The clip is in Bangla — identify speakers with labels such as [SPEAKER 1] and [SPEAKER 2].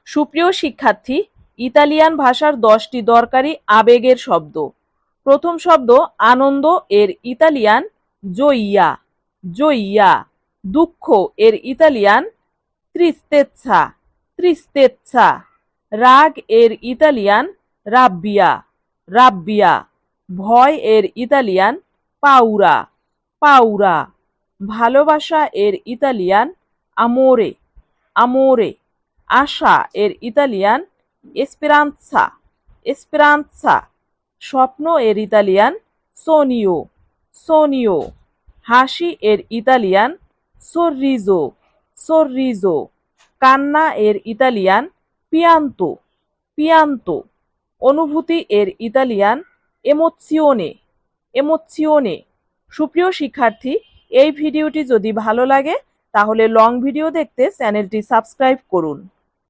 [SPEAKER 1] সুপ্রিয় শিক্ষার্থী, ইতালিয়ান ভাষার 10টি দরকারি আবেগের শব্দ। প্রথম শব্দ আনন্দ, এর ইতালিয়ান জইয়া, জইয়া। দুঃখ, এর ইতালিয়ান ট্রিস্তেজ্জা, ট্রিস্তেজ্জা। রাগ, এর ইতালিয়ান রাব্বিয়া, রাব্বিয়া। ভয়, এর ইতালিয়ান পাউরা, পাউরা। ভালোবাসা, এর ইতালিয়ান আমোরে, আমোরে। আশা, এর ইতালিয়ান এসপেরানসা, এসপেরানসা। স্বপ্ন, এর ইতালিয়ান সোনিও, সোনিও। হাসি, এর ইতালিয়ান সররিজো, সররিজো। কান্না, এর ইতালিয়ান পিয়ান্তো, পিয়ান্তো। অনুভূতি, এর ইতালিয়ান এমোজিওনে, এমোজিওনে। সুপ্রিয় শিক্ষার্থী, এই ভিডিওটি যদি ভালো লাগে তাহলে লং ভিডিও দেখতে চ্যানেলটি সাবস্ক্রাইব করুন।